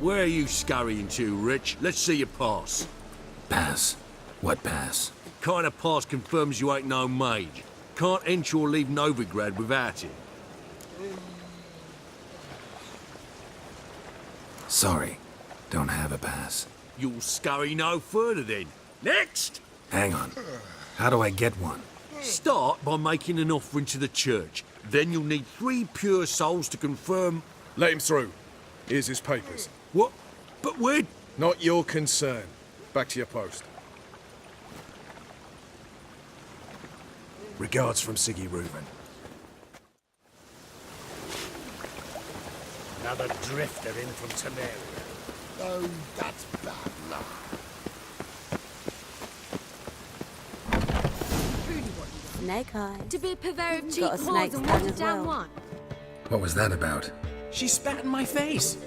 Where are you scurrying to, Rich? Let's see your pass. Pass? What pass? Kind of pass confirms you ain't no mage. Can't enter or leave Novigrad without it. Sorry, don't have a pass. You'll scurry no further then. Next! Hang on. How do I get one? Start by making an offering to the church. Then you'll need 3 pure souls to confirm... Let him through. Here's his papers. What? But where... Not your concern. Back to your post. Regards from Siggy Reuben. Another drifter in from Temeria. Oh, that's bad luck. Snake eyes. To be a purveyor of cheap Got a snake whores and stand watered as down well. wine. What was that about? She spat in my face.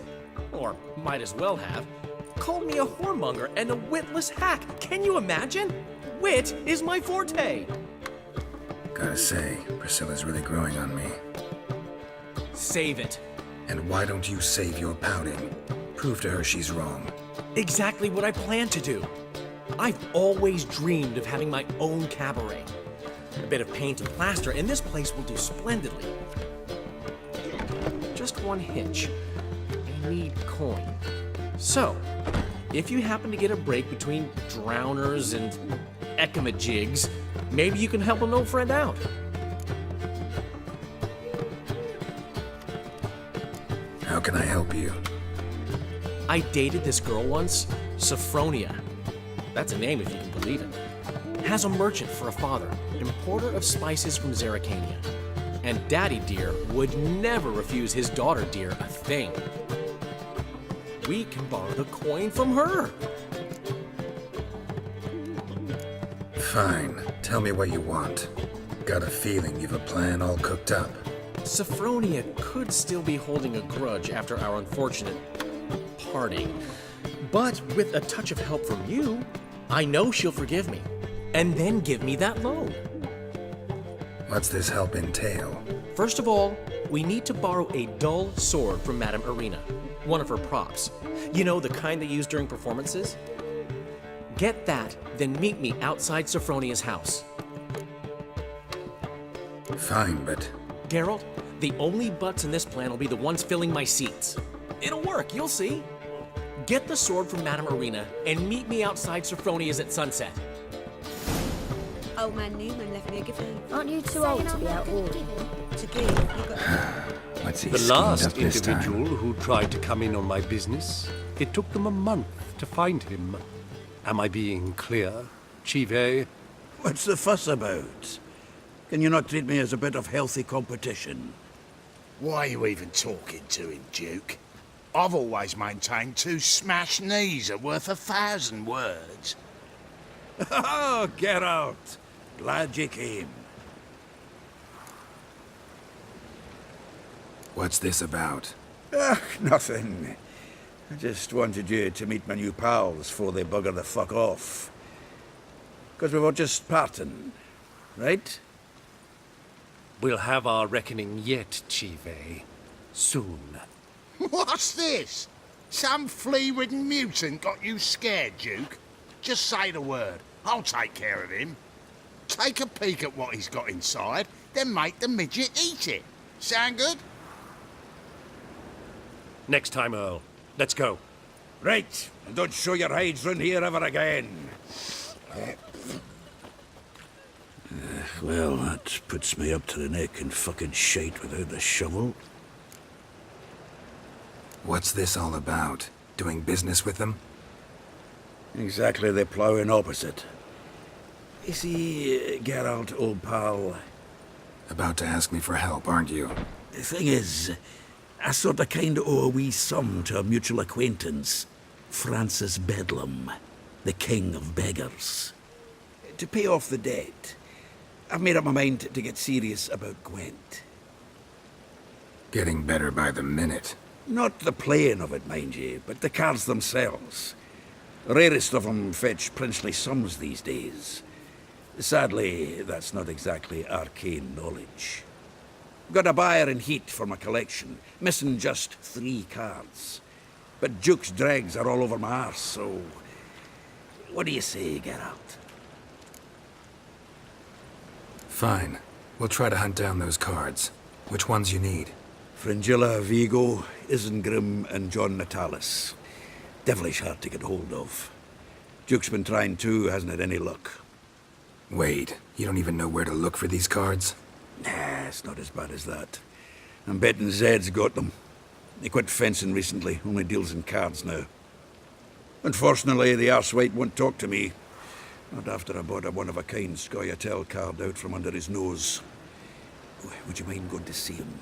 Or might as well have. Called me a whoremonger and a witless hack. Can you imagine? Wit is my forte. Gotta say, Priscilla's really growing on me. Save it. And why don't you save your pouting? Prove to her she's wrong. Exactly what I plan to do. I've always dreamed of having my own cabaret. A bit of paint and plaster, and this place will do splendidly. Just one hitch. I need coin. So, if you happen to get a break between drowners and ekamajigs, maybe you can help an old friend out. How can I help you? I dated this girl once, Sophronia. That's a name if you can believe it. Has a merchant for a father, importer of spices from Zerrikania. And Daddy Dear would never refuse his daughter Dear a thing. We can borrow the coin from her. Fine. Tell me what you want. Got a feeling you've a plan all cooked up. Sophronia could still be holding a grudge after our unfortunate parting. But with a touch of help from you, I know she'll forgive me. And then give me that loan. What's this help entail? First of all, we need to borrow a dull sword from Madame Irina, one of her props. You know, the kind they use during performances? Get that, then meet me outside Sophronia's house. Fine, but... Geralt, the only butts in this plan will be the ones filling my seats. It'll work, you'll see. Get the sword from Madame Irina and meet me outside Sophronia's at sunset. Old man Newman left me a gift. Aren't you too old to be out all? To give, you got... What's he The schemed last up this individual time? who tried to come in on my business, it took them a month to find him. Am I being clear, Chive? What's the fuss about? Can you not treat me as a bit of healthy competition? Why are you even talking to him, Duke? I've always maintained 2 smashed knees are worth 1,000 words. Oh, get out! Glad you came. What's this about? Nothing. I just wanted you to meet my new pals before they bugger the fuck off. Because we were just parting, right? We'll have our reckoning yet, Chive. Soon. What's this? Some flea-ridden mutant got you scared, Duke? Just say the word. I'll take care of him. Take a peek at what he's got inside, then make the midget eat it. Sound good? Next time, Earl. Let's go. Right, and don't show your hides round here ever again. Well, that puts me up to the neck in fucking shite without a shovel. What's this all about? Doing business with them? Exactly the ploughing opposite. You see, Geralt, old pal, About to ask me for help, aren't you? the thing is, I sort of kind of owe a wee sum to a mutual acquaintance, Francis Bedlam, the king of beggars. To pay off the debt, I've made up my mind to get serious about Gwent. Getting better by the minute. Not the playing of it, mind you, but the cards themselves. The rarest of them fetch princely sums these days. Sadly, that's not exactly arcane knowledge. Got a buyer in heat for my collection, missing just 3 cards. but Duke's dregs are all over my arse, so... What do you say, Geralt? Fine. We'll try to hunt down those cards. Which ones you need? Fringilla, Vigo, Isengrim, and John Natalis. Devilish hard to get hold of. Duke's been trying too, hasn't had any luck. Wait, you don't even know where to look for these cards? Nah, it's not as bad as that. I'm betting Zed's got them. He quit fencing recently, only deals in cards now. Unfortunately, the arsewite won't talk to me. Not after I bought a one-of-a-kind Scoia'tael card out from under his nose. Would you mind going to see him?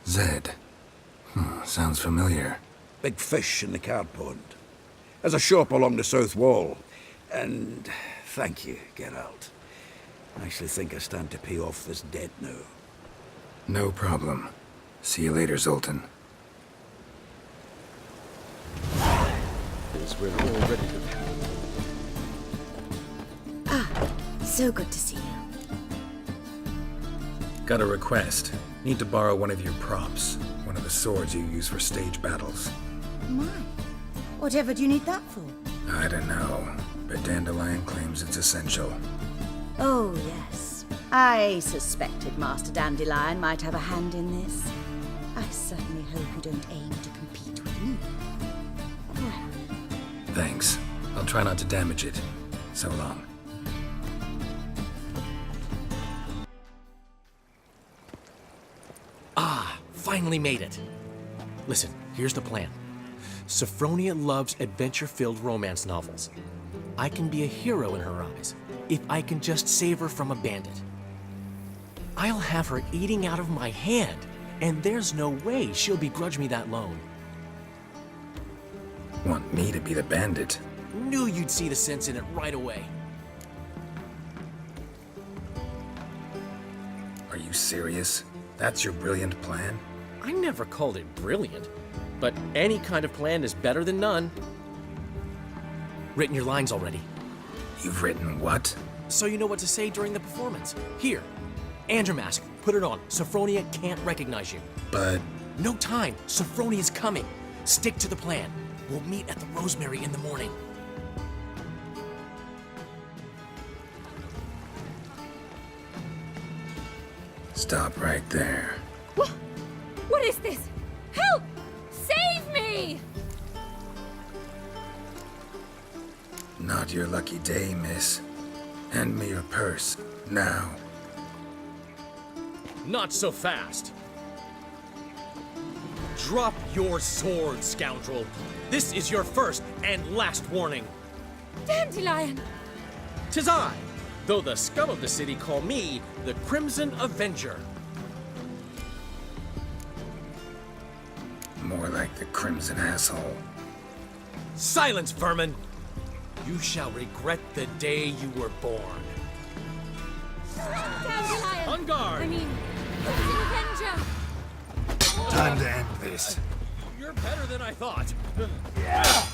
Zed. Sounds familiar. Big fish in the card pond. There's a shop along the south wall. And thank you, Geralt. I actually think I stand to pay off this debt now. No problem. See you later, Zoltan. We're all ready to... So good to see you. Got a request. Need to borrow one of your props. One of the swords you use for stage battles. My. Whatever do you need that for? I don't know, but Dandelion claims it's essential. Oh, yes. I suspected Master Dandelion might have a hand in this. I certainly hope you don't aim to compete with me. Well, Thanks. I'll try not to damage it. So long. Finally made it. Listen, here's the plan. Sophronia loves adventure-filled romance novels. I can be a hero in her eyes if I can just save her from a bandit. I'll have her eating out of my hand, and there's no way she'll begrudge me that loan. Want me to be the bandit? Knew you'd see the sense in it right away. Are you serious? That's your brilliant plan? I never called it brilliant, but any kind of plan is better than none. Written your lines already, You've written what? so you know what to say during the performance. Here, and your mask. Put it on. Sophronia can't recognize you. But... No time. Sophronia's coming. Stick to the plan. We'll meet at the Rosemary in the morning. Stop right there. What is this? Help! Save me! Not your lucky day, miss. Hand me your purse, now. Not so fast. Drop your sword, scoundrel. This is your first and last warning. Dandelion! 'Tis I, though the scum of the city call me the Crimson Avenger. More like the Crimson Asshole. Silence, vermin! You shall regret the day you were born. Dandelion! On guard! I mean, Crimson Avenger! Time to end this. You're better than I thought. Help!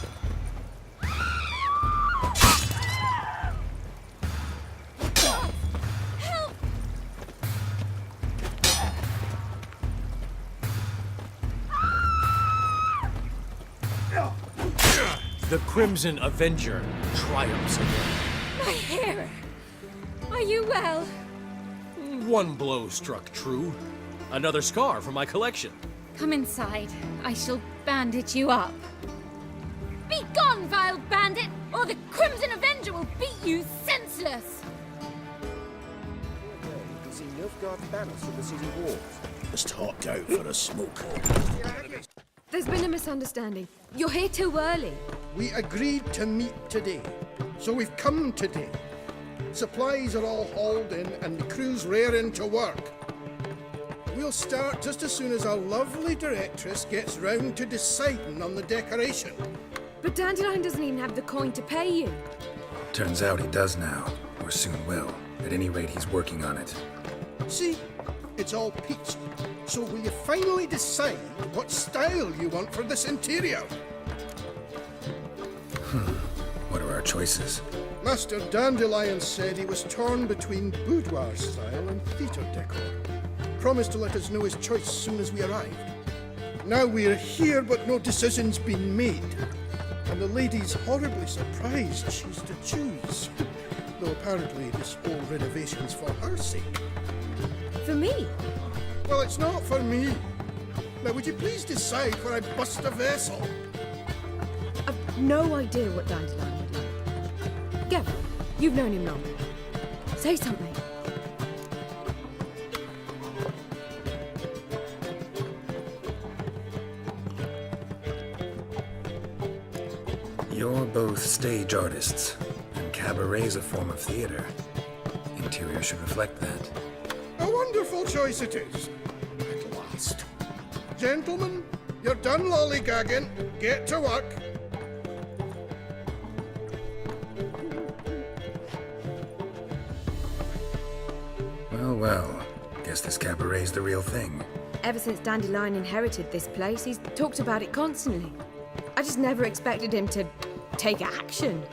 The Crimson Avenger triumphs again. My hair! Are you well? One blow struck true. Another scar from my collection. Come inside. I shall bandage you up. Be gone, vile bandit, or the Crimson Avenger will beat you senseless! You can see Nilfgaard's banners from the city walls. Just hopped out for a smoke. There's been a misunderstanding. You're here too early. We agreed to meet today, so we've come today. Supplies are all hauled in and the crew's raring to work. We'll start just as soon as our lovely directress gets round to deciding on the decoration. But Dandelion doesn't even have the coin to pay you. Turns out he does now, or soon will. At any rate, he's working on it. See, it's all peachy. So will you finally decide what style you want for this interior? What are our choices? Master Dandelion said he was torn between boudoir style and theatre decor. Promised to let us know his choice as soon as we arrived. Now we're here, but no decision's been made. And the lady's horribly surprised she's to choose. Though apparently this whole renovation's for her sake. For me? Well, it's not for me. Now, would you please decide where I bust a vessel? I've no idea what Dandelion would like. Gavin, you've known him long. Say something. You're both stage artists, and cabaret's a form of theater. Interior should reflect that. A wonderful choice it is. At last. Gentlemen, you're done lollygagging. Get to work. Well, well. Guess this cabaret's the real thing. Ever since Dandelion inherited this place, he's talked about it constantly. I just never expected him to take action.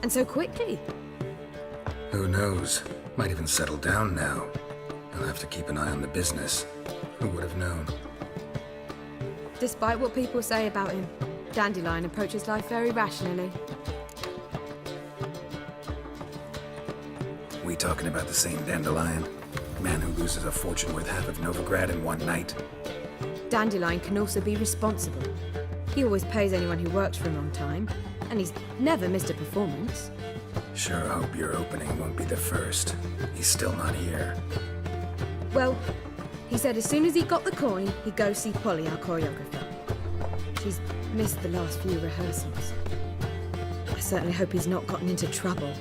And so quickly. Who knows? Might even settle down now. I'll have to keep an eye on the business. Who would have known? Despite what people say about him, Dandelion approaches life very rationally. We talking about the same Dandelion? Man who loses a fortune worth half of Novigrad in one night? Dandelion can also be responsible. He always pays anyone who works for him on time, and he's never missed a performance. Sure hope your opening won't be the first. He's still not here. Well, he said as soon as he got the coin, he'd go see Polly, our choreographer. She's missed the last few rehearsals. I certainly hope he's not gotten into trouble.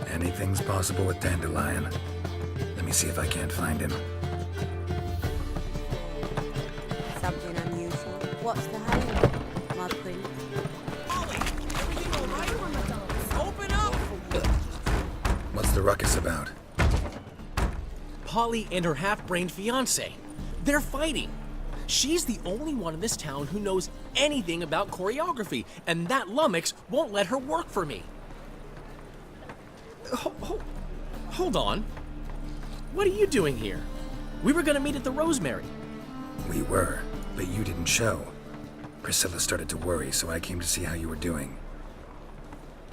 Anything's possible with Dandelion. Let me see if I can't find him. Something unusual. What's the hurry, my prince? Open up! What's the ruckus about? Polly and her half-brained fiancé. They're fighting. She's the only one in this town who knows anything about choreography, and that lummox won't let her work for me. Hold on. What are you doing here? We were gonna meet at the Rosemary. We were, but you didn't show. Priscilla started to worry, so I came to see how you were doing.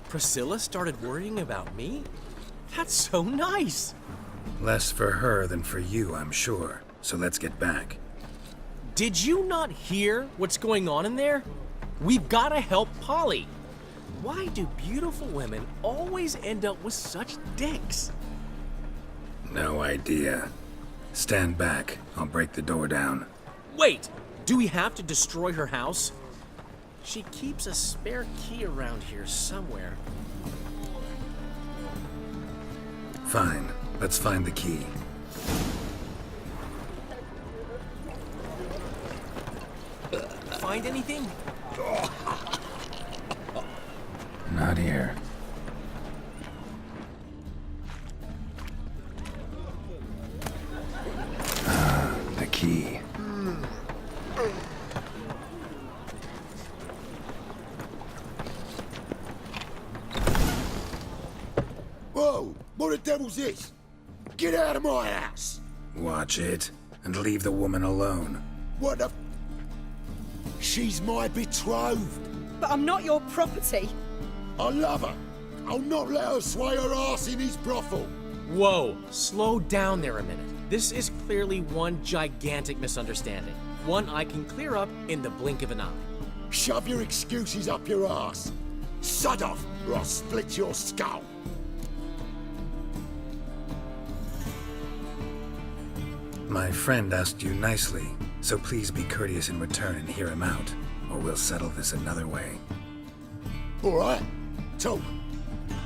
Priscilla started worrying about me? That's so nice. Less for her than for you, I'm sure. So let's get back. Did you not hear what's going on in there? We've gotta help Polly. Why do beautiful women always end up with such dicks? No idea. Stand back. I'll break the door down. Wait! Do we have to destroy her house? She keeps a spare key around here somewhere. Fine. Let's find the key. Find anything? Not here. Ah, the key. Whoa! What the devil's this? Get out of my house! Watch it, and leave the woman alone. What the... She's my betrothed. But I'm not your property. I love her. I'll not let her sway her ass in his brothel. Whoa, slow down there a minute. This is clearly one gigantic misunderstanding. One I can clear up in the blink of an eye. Shove your excuses up your ass. Sod off, or I'll split your skull. My friend asked you nicely, so please be courteous in return and hear him out, or we'll settle this another way. All right, talk.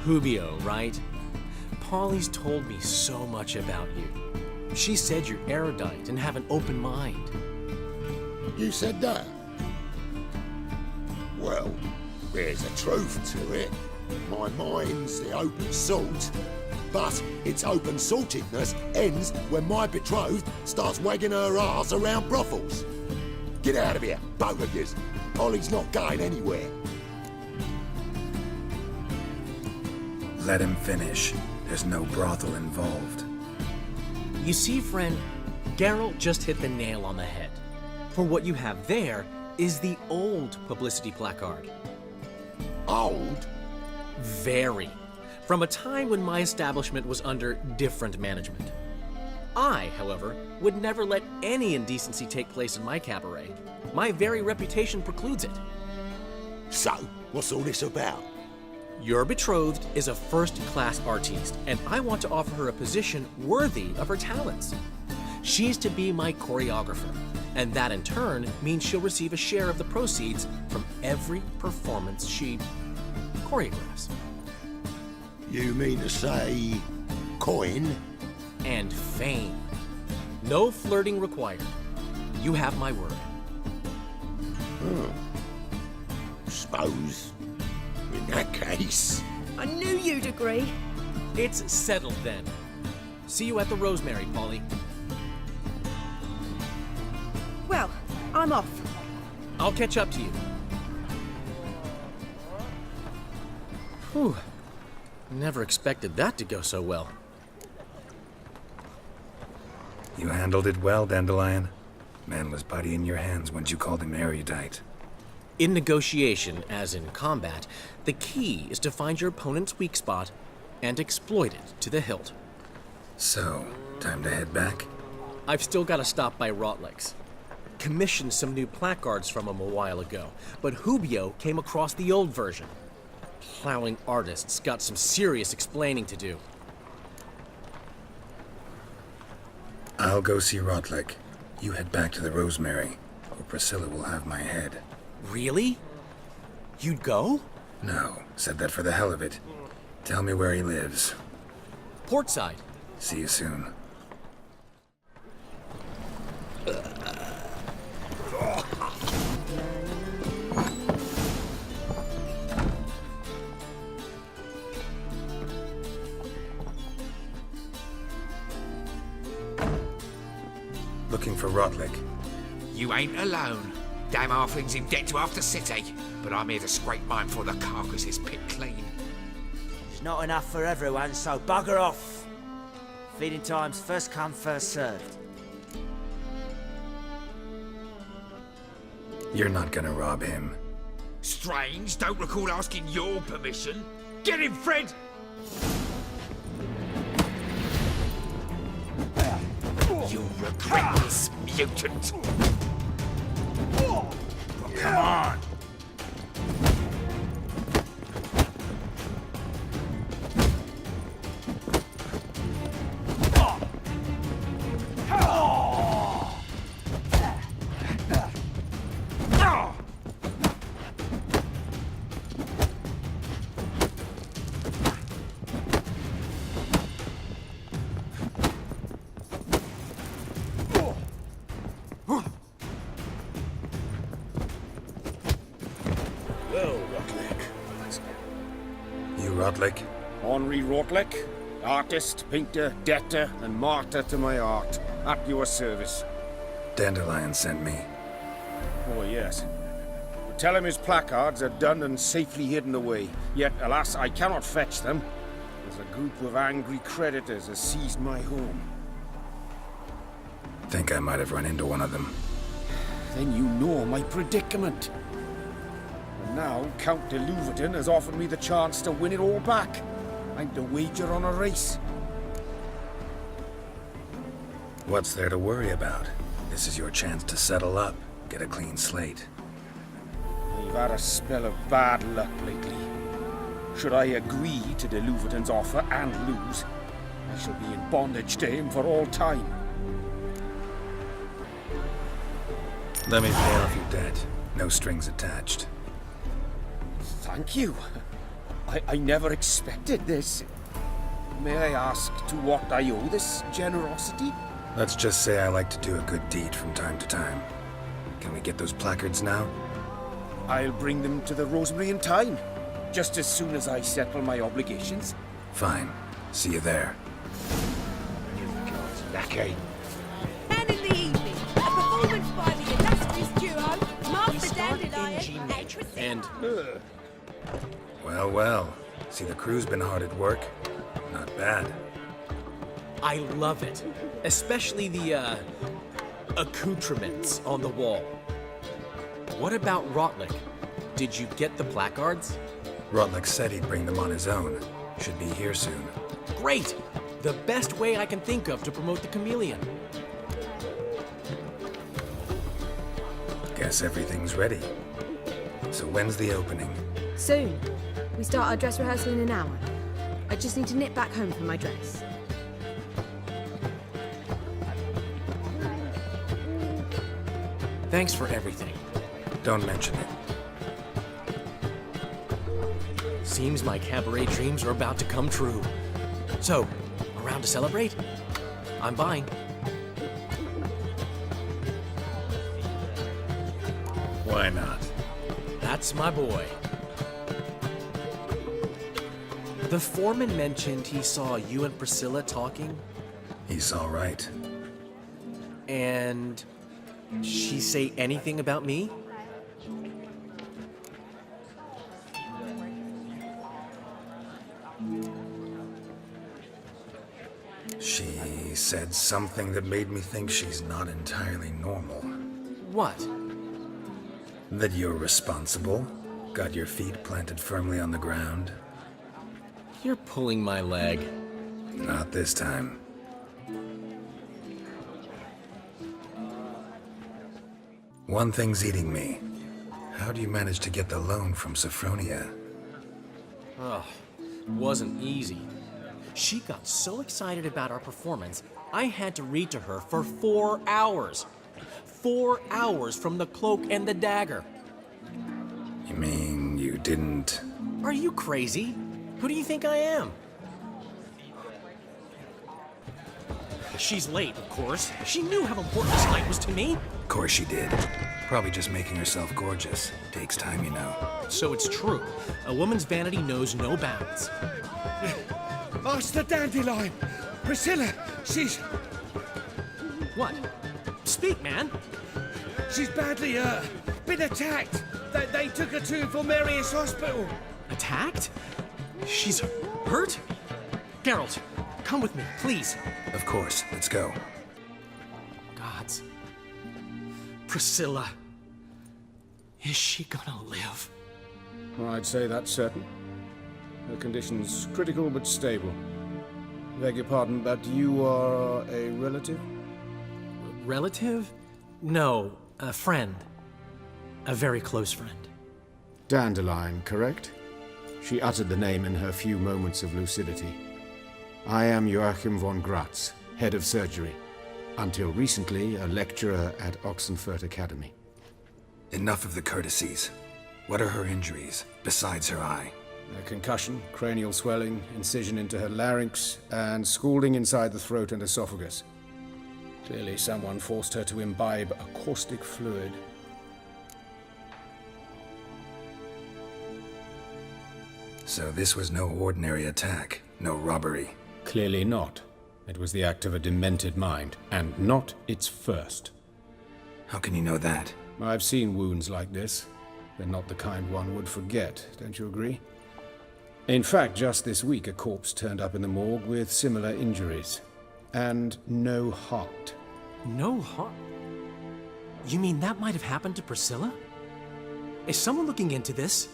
Hubio, right? Polly's told me so much about you. She said you're erudite and have an open mind. You said that? Well, there's a truth to it. My mind's the open salt. But its open saltedness ends when my betrothed starts wagging her ass around brothels. Get out of here, both of yous. Polly's not going anywhere. Let him finish. There's no brothel involved. You see, friend, Geralt just hit the nail on the head. For what you have there is the old publicity placard. Old? Very. From a time when my establishment was under different management. I, however, would never let any indecency take place in my cabaret. My very reputation precludes it. So, what's all this about? Your betrothed is a first-class artiste, and I want to offer her a position worthy of her talents. She's to be my choreographer, and that in turn means she'll receive a share of the proceeds from every performance she choreographs. You mean to say... coin? And fame. No flirting required. You have my word. Suppose... in that case... I knew you'd agree. It's settled then. See you at the Rosemary, Polly. Well, I'm off. I'll catch up to you. Whew. Never expected that to go so well. You handled it well, Dandelion. Man was putty in your hands once you called him erudite. In negotiation, as in combat, the key is to find your opponent's weak spot and exploit it to the hilt. So, time to head back? I've still got to stop by Rotlick's. Commissioned some new placards from him a while ago, but Hubio came across the old version. Plowing artists got some serious explaining to do. I'll go see Rotlick. You head back to the Rosemary, or Priscilla will have my head. Really? You'd go? No, said that for the hell of it. Tell me where he lives. Portside. See you soon. Looking for Rotlick. You ain't alone. Damn halflings in debt to half the city. But I'm here to scrape mine before the carcass is picked clean. It's not enough for everyone, so bugger off. Feeding time's first come, first served. You're not gonna rob him. Strange, don't recall asking your permission. Get him, Fred! You'll regret this, mutant! Come on! Rotlick? Henri Rotlick, artist, painter, debtor, and martyr to my art. At your service. Dandelion sent me. Oh, yes. Tell him his placards are done and safely hidden away. Yet, alas, I cannot fetch them, as a group of angry creditors has seized my home. Think I might have run into one of them. Then you know my predicament. And now, Count de Louverton has offered me the chance to win it all back. I'm to wager on a race. What's there to worry about? This is your chance to settle up, get a clean slate. I've had a spell of bad luck lately. Should I agree to de Louverton's offer and lose, I shall be in bondage to him for all time. Let me pay off your debt. No strings attached. Thank you. I never expected this. May I ask to what I owe this generosity? Let's just say I like to do a good deed from time to time. Can we get those placards now? I'll bring them to the Rosemary in time, just as soon as I settle my obligations. Fine. See you there. God's lackey. And in the evening, a performance by the illustrious duo, Master Dandelion and Priscilla. And... Well, well. See, the crew's been hard at work. Not bad. I love it. Especially the, accoutrements on the wall. What about Rotlick? Did you get the placards? Rotlick said he'd bring them on his own. Should be here soon. Great! The best way I can think of to promote the chameleon. Guess everything's ready. So when's the opening? Soon. We start our dress rehearsal in an hour. I just need to nip back home for my dress. Thanks for everything. Don't mention it. Seems my cabaret dreams are about to come true. So, around to celebrate? I'm buying. Why not? That's my boy. The foreman mentioned he saw you and Priscilla talking. He's all right. And she say anything about me? She said something that made me think she's not entirely normal. What? That you're responsible, got your feet planted firmly on the ground. You're pulling my leg. Not this time. One thing's eating me. How do you manage to get the loan from Sophronia? Oh, wasn't easy. She got so excited about our performance, I had to read to her for 4 hours. 4 hours from the Cloak and the Dagger. You mean you didn't... Are you crazy? Who do you think I am? She's late, of course. She knew how important this night was to me. Of course she did. Probably just making herself gorgeous. Takes time, you know. So it's true. A woman's vanity knows no bounds. Master Dandelion! Priscilla, she's... What? Speak, man. She's badly, been attacked. They took her to Vulmerius Hospital. Attacked? She's hurt? Geralt, come with me, please. Of course, let's go. Gods. Priscilla. Is she gonna live? I'd say that's certain. Her condition's critical but stable. Beg your pardon, but you are a relative? Relative? No, a friend. A very close friend. Dandelion, correct? She uttered the name in her few moments of lucidity. I am Joachim von Gratz, head of surgery. Until recently, a lecturer at Oxenfurt Academy. Enough of the courtesies. What are her injuries, besides her eye? A concussion, cranial swelling, incision into her larynx, and scalding inside the throat and esophagus. Clearly someone forced her to imbibe a caustic fluid. So this was no ordinary attack, no robbery. Clearly not. It was the act of a demented mind, and not its first. How can you know that? I've seen wounds like this. They're not the kind one would forget, don't you agree? In fact, just this week a corpse turned up in the morgue with similar injuries. And no heart. No heart? You mean that might have happened to Priscilla? Is someone looking into this?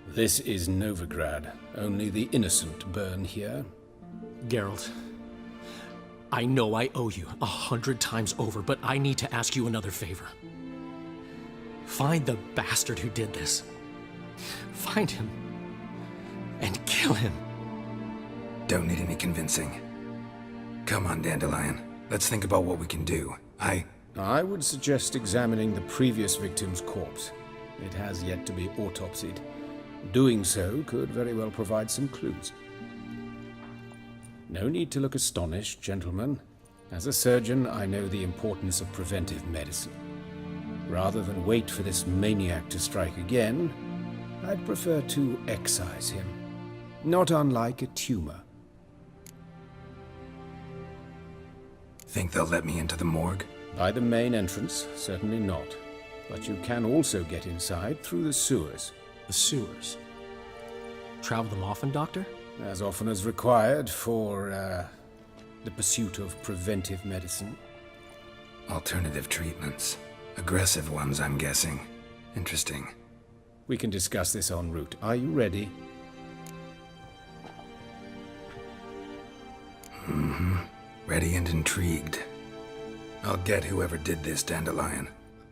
This is Novigrad. Only the innocent burn here. Geralt, I know I owe you 100 times over, but I need to ask you another favor. Find the bastard who did this. Find him. And kill him. Don't need any convincing. Come on, Dandelion. Let's think about what we can do. I would suggest examining the previous victim's corpse. It has yet to be autopsied. Doing so could very well provide some clues. No need to look astonished, gentlemen. As a surgeon, I know the importance of preventive medicine. Rather than wait for this maniac to strike again, I'd prefer to excise him. Not unlike a tumor. Think they'll let me into the morgue? By the main entrance, certainly not. But you can also get inside through the sewers. The sewers? Travel them often, Doctor? As often as required for, the pursuit of preventive medicine. Alternative treatments. Aggressive ones, I'm guessing. Interesting. We can discuss this en route. Are you ready? Mm-hmm. Ready and intrigued. I'll get whoever did this, Dandelion.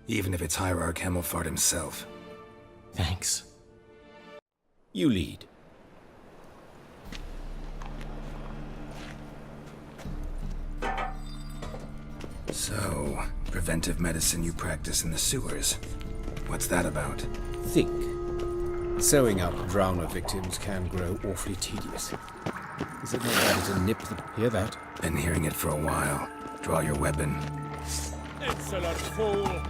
Even if it's Hierarch Hemmelfart himself. Thanks. You lead. So, preventive medicine you practice in the sewers. What's that about? Think. Sewing up drowner victims can grow awfully tedious. Is it not better to nip the... Hear that? Been hearing it for a while. Draw your weapon. Insolent fool!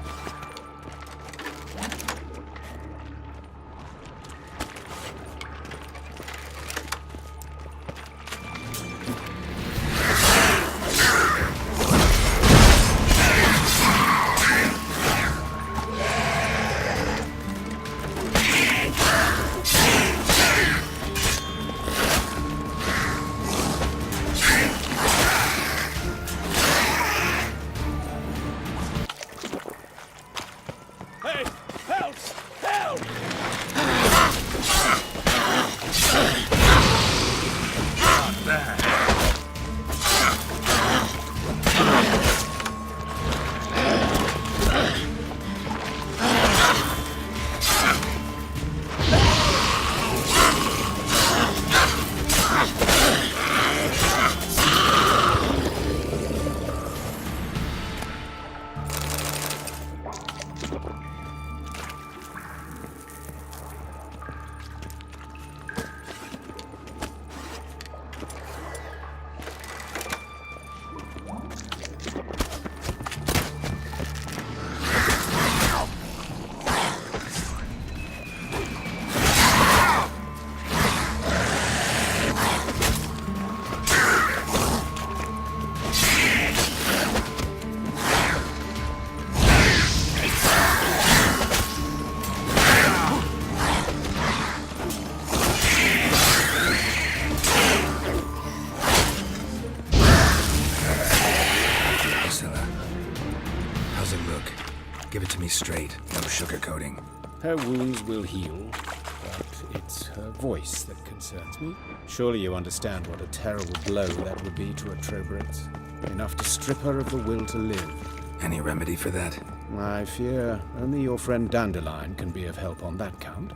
Give it to me straight, no sugarcoating. Her wounds will heal, but it's her voice that concerns me. Surely you understand what a terrible blow that would be to a Troberet. Enough to strip her of the will to live. Any remedy for that? I fear only your friend Dandelion can be of help on that count.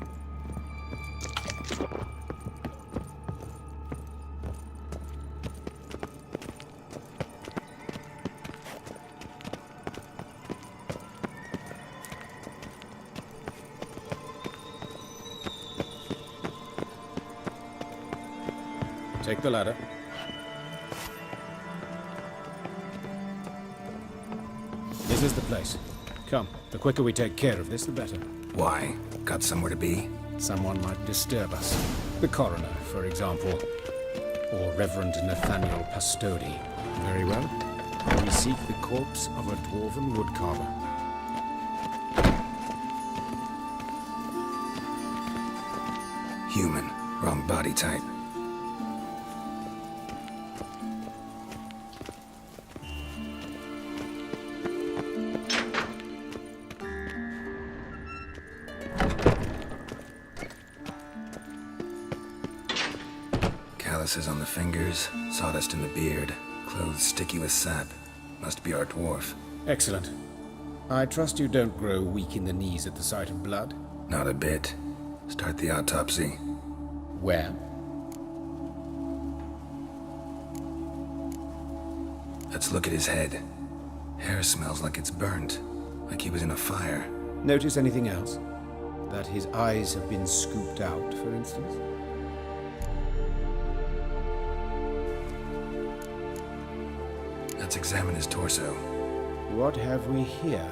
Take the ladder. This is the place. Come, the quicker we take care of this, the better. Why? Got somewhere to be? Someone might disturb us. The coroner, for example. Or Reverend Nathaniel Pastodi. Very well. We seek the corpse of a dwarven woodcarver. Human. Wrong body type. Calluses on the fingers, sawdust in the beard, clothes sticky with sap. Must be our dwarf. Excellent. I trust you don't grow weak in the knees at the sight of blood? Not a bit. Start the autopsy. Where? Let's look at his head. Hair smells like it's burnt, like he was in a fire. Notice anything else? That his eyes have been scooped out, for instance? Let's examine his torso. What have we here?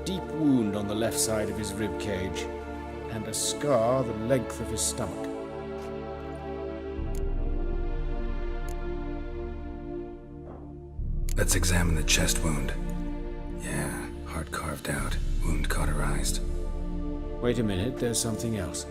Deep wound on the left side of his rib cage, and a scar the length of his stomach. Let's examine the chest wound. Yeah, heart carved out, wound cauterized. Wait a minute, there's something else.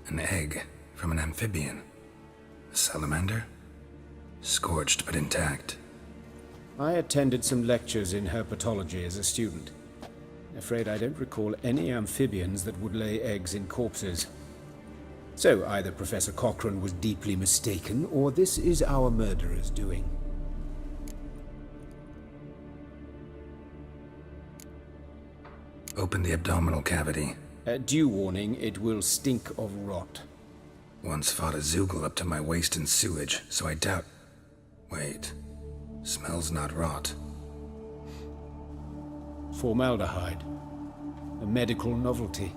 An egg from an amphibian. A salamander? Scorched but intact. I attended some lectures in herpetology as a student. Afraid I don't recall any amphibians that would lay eggs in corpses. So either Professor Cochrane was deeply mistaken, or this is our murderer's doing. Open the abdominal cavity. Due warning, it will stink of rot. Once fought a Zoogle up to my waist in sewage, so I doubt... Wait. Smells not rot. Formaldehyde. A medical novelty.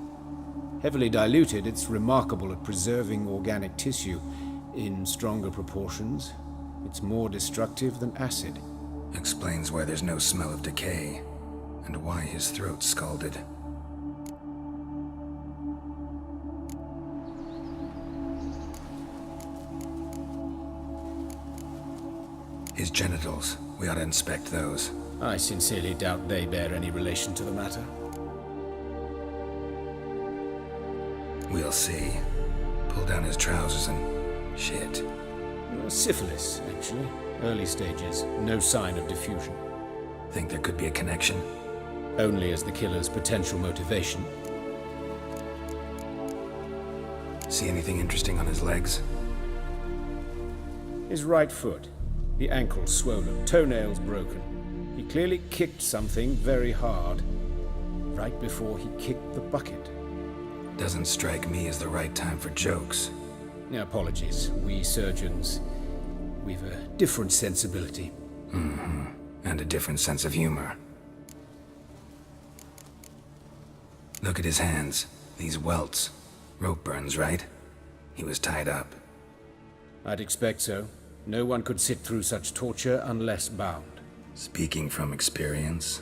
Heavily diluted, it's remarkable at preserving organic tissue. In stronger proportions, it's more destructive than acid. Explains why there's no smell of decay, and why his throat's scalded. His genitals. We ought to inspect those. I sincerely doubt they bear any relation to the matter. We'll see. Pull down his trousers and... shit. Syphilis, actually. Early stages. No sign of diffusion. Think there could be a connection? Only as the killer's potential motivation. See anything interesting on his legs? His right foot. The ankle swollen, toenails broken. He clearly kicked something very hard, right before he kicked the bucket. Doesn't strike me as the right time for jokes. Apologies. We surgeons, we've a different sensibility. Mm-hmm. And a different sense of humor. Look at his hands. These welts. Rope burns, right? He was tied up. I'd expect so. No one could sit through such torture unless bound. Speaking from experience?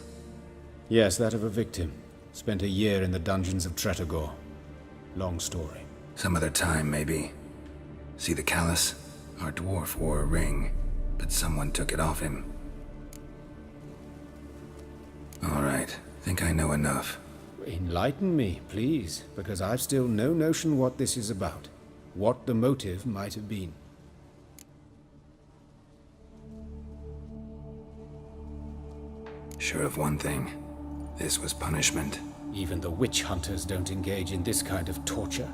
Yes, that of a victim. Spent a year in the dungeons of Tretogor. Long story. Some other time, maybe. See the callus? Our dwarf wore a ring, but someone took it off him. All right, think I know enough. Enlighten me, please, because I've still no notion what this is about. What the motive might have been. Sure of one thing. This was punishment. Even the witch hunters don't engage in this kind of torture.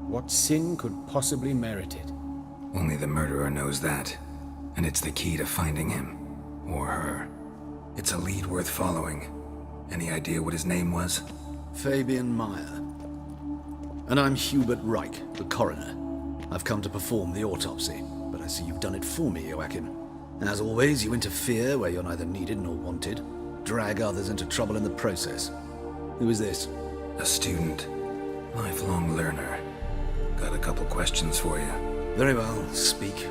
What sin could possibly merit it? Only the murderer knows that. And it's the key to finding him. Or her. It's a lead worth following. Any idea what his name was? Fabian Meyer. And I'm Hubert Reich, the coroner. I've come to perform the autopsy, but I see you've done it for me, Joachim. As always, you interfere where you're neither needed nor wanted. Drag others into trouble in the process. Who is this? A student. Lifelong learner. Got a couple questions for you. Very well, speak.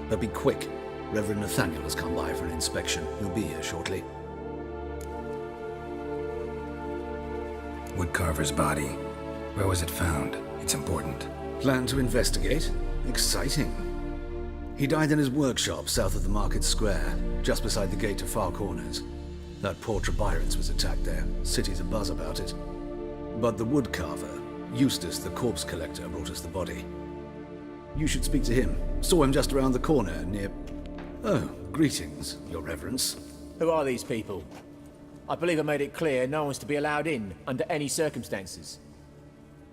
But be quick. Reverend Nathaniel has come by for an inspection. He'll be here shortly. Woodcarver's body. Where was it found? It's important. Plan to investigate? Exciting. He died in his workshop south of the market square, just beside the gate to Far Corners. That poor Trebyron's was attacked there. City's abuzz about it. But the woodcarver, Eustace the corpse collector, brought us the body. You should speak to him. Saw him just around the corner near... Oh, greetings, your reverence. Who are these people? I believe I made it clear no one's to be allowed in under any circumstances.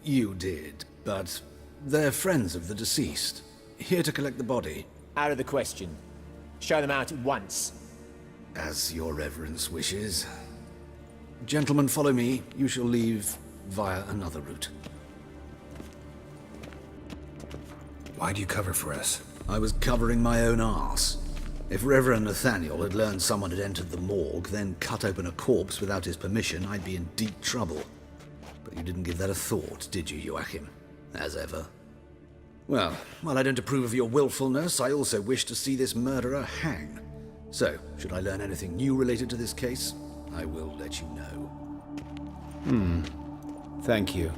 You did, but they're friends of the deceased. Here to collect the body. Out of the question. Show them out at once. As your reverence wishes. Gentlemen, follow me. You shall leave via another route. Why'd you cover for us? I was covering my own arse. If Reverend Nathaniel had learned someone had entered the morgue, then cut open a corpse without his permission, I'd be in deep trouble. But you didn't give that a thought, did you, Joachim? As ever. Well, while I don't approve of your willfulness, I also wish to see this murderer hang. So, should I learn anything new related to this case, I will let you know. Thank you.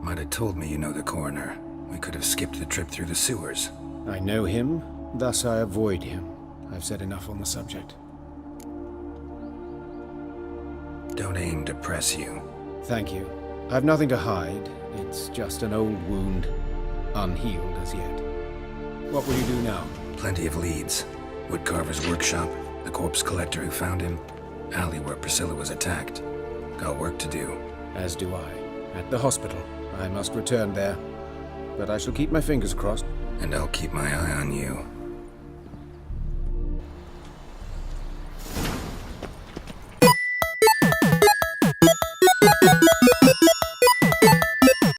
Might have told me you know the coroner. We could have skipped the trip through the sewers. I know him, thus I avoid him. I've said enough on the subject. Don't aim to press you. Thank you. I've nothing to hide. It's just an old wound, unhealed as yet. What will you do now? Plenty of leads. Woodcarver's workshop, the corpse collector who found him, alley where Priscilla was attacked. Got work to do. As do I. At the hospital. I must return there. But I shall keep my fingers crossed. And I'll keep my eye on you.